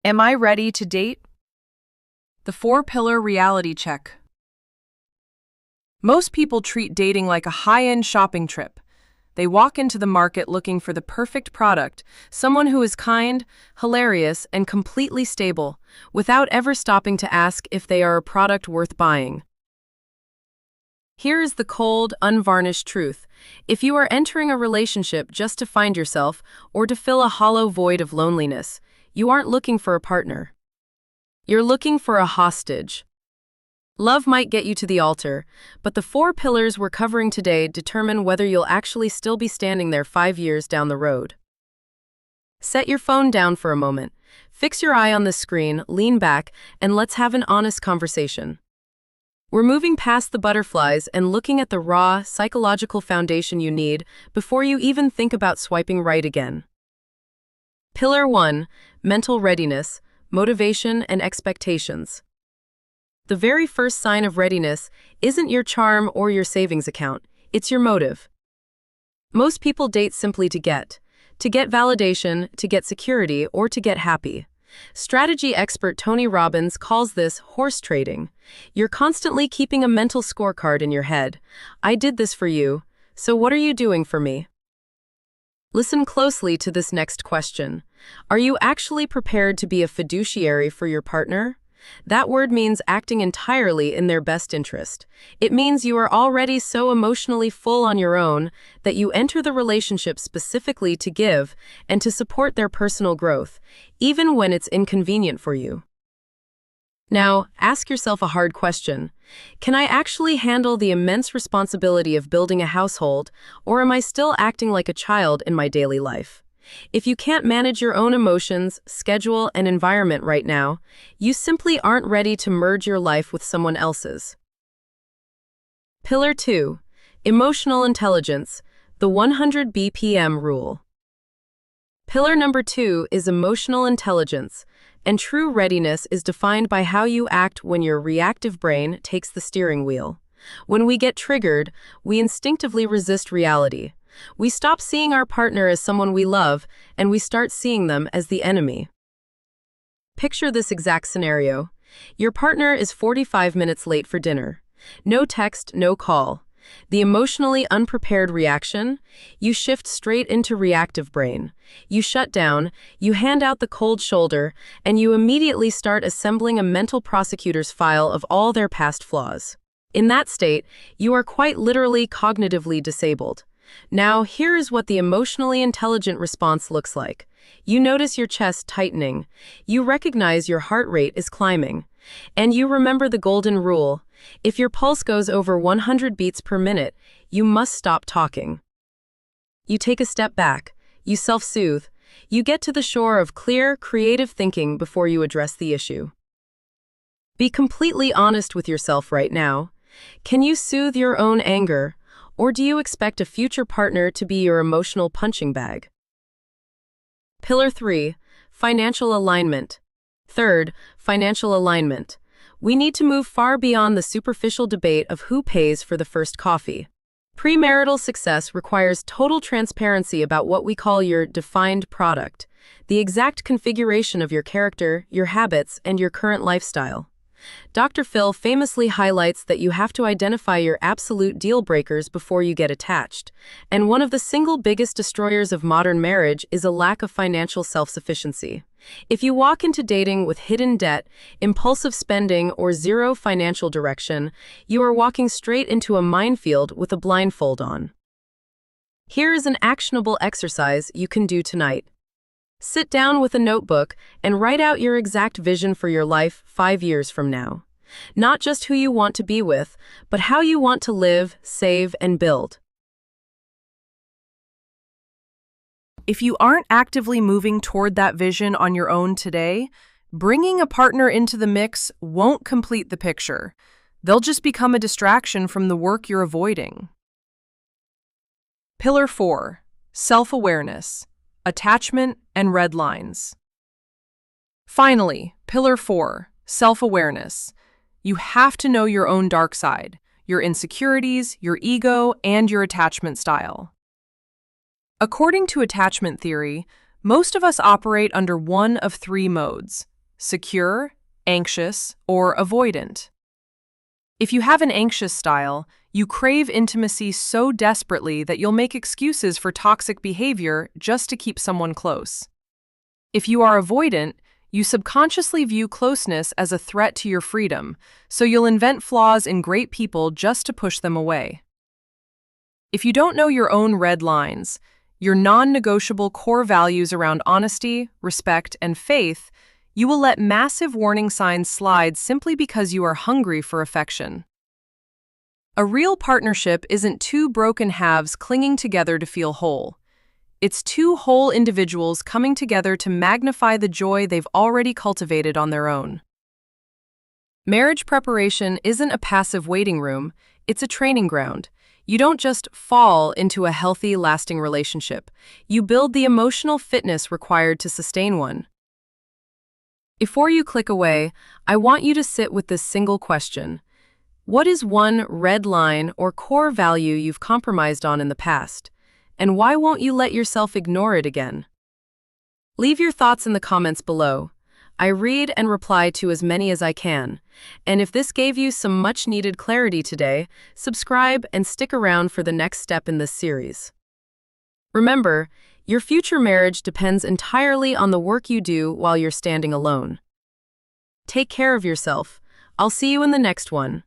Am I ready to date? The four-pillar reality check. Most people treat dating like a high-end shopping trip. They walk into the market looking for the perfect product, someone who is kind, hilarious, and completely stable, without ever stopping to ask if they are a product worth buying. Here is the cold, unvarnished truth. If you are entering a relationship just to find yourself or to fill a hollow void of loneliness, you aren't looking for a partner. You're looking for a hostage. Love might get you to the altar, but the four pillars we're covering today determine whether you'll actually still be standing there 5 years down the road. Set your phone down for a moment. Fix your eye on the screen, lean back, and let's have an honest conversation. We're moving past the butterflies and looking at the raw, psychological foundation you need before you even think about swiping right again. Pillar 1, mental readiness, motivation, and expectations. The very first sign of readiness isn't your charm or your savings account, it's your motive. Most people date simply to get validation, to get security, or to get happy. Strategy expert Tony Robbins calls this horse trading. You're constantly keeping a mental scorecard in your head. I did this for you, so what are you doing for me? Listen closely to this next question. Are you actually prepared to be a fiduciary for your partner? That word means acting entirely in their best interest. It means you are already so emotionally full on your own that you enter the relationship specifically to give and to support their personal growth, even when it's inconvenient for you. Now, ask yourself a hard question. Can I actually handle the immense responsibility of building a household, or am I still acting like a child in my daily life? If you can't manage your own emotions, schedule, and environment right now, you simply aren't ready to merge your life with someone else's. Pillar 2, emotional intelligence, the 100 BPM Rule. Pillar number 2 is emotional intelligence, and true readiness is defined by how you act when your reactive brain takes the steering wheel. When we get triggered, we instinctively resist reality. We stop seeing our partner as someone we love, and we start seeing them as the enemy. Picture this exact scenario. Your partner is 45 minutes late for dinner. No text, no call. The emotionally unprepared reaction? You shift straight into reactive brain. You shut down, you hand out the cold shoulder, and you immediately start assembling a mental prosecutor's file of all their past flaws. In that state, you are quite literally cognitively disabled. Now, here is what the emotionally intelligent response looks like. You notice your chest tightening. You recognize your heart rate is climbing. And you remember the golden rule. If your pulse goes over 100 beats per minute, you must stop talking. You take a step back. You self-soothe. You get to the shore of clear, creative thinking before you address the issue. Be completely honest with yourself right now. Can you soothe your own anger? Or do you expect a future partner to be your emotional punching bag? Pillar 3, financial alignment. Third, financial alignment. We need to move far beyond the superficial debate of who pays for the first coffee. Premarital success requires total transparency about what we call your defined product, the exact configuration of your character, your habits, and your current lifestyle. Dr. Phil famously highlights that you have to identify your absolute deal breakers before you get attached, and one of the single biggest destroyers of modern marriage is a lack of financial self-sufficiency. If you walk into dating with hidden debt, impulsive spending, or zero financial direction, you are walking straight into a minefield with a blindfold on. Here is an actionable exercise you can do tonight. Sit down with a notebook and write out your exact vision for your life 5 years from now. Not just who you want to be with, but how you want to live, save, and build. If you aren't actively moving toward that vision on your own today, bringing a partner into the mix won't complete the picture. They'll just become a distraction from the work you're avoiding. Pillar 4, self-awareness. Attachment, and red lines. Finally, Pillar 4, self-awareness. You have to know your own dark side, your insecurities, your ego, and your attachment style. According to attachment theory, most of us operate under one of 3 modes: secure, anxious, or avoidant. If you have an anxious style, you crave intimacy so desperately that you'll make excuses for toxic behavior just to keep someone close. If you are avoidant, you subconsciously view closeness as a threat to your freedom, so you'll invent flaws in great people just to push them away. If you don't know your own red lines, your non-negotiable core values around honesty, respect, and faith, you will let massive warning signs slide simply because you are hungry for affection. A real partnership isn't two broken halves clinging together to feel whole. It's two whole individuals coming together to magnify the joy they've already cultivated on their own. Marriage preparation isn't a passive waiting room, it's a training ground. You don't just fall into a healthy, lasting relationship. You build the emotional fitness required to sustain one. Before you click away, I want you to sit with this single question. What is one red line or core value you've compromised on in the past? And why won't you let yourself ignore it again? Leave your thoughts in the comments below. I read and reply to as many as I can. And if this gave you some much-needed clarity today, subscribe and stick around for the next step in this series. Remember, your future marriage depends entirely on the work you do while you're standing alone. Take care of yourself. I'll see you in the next one.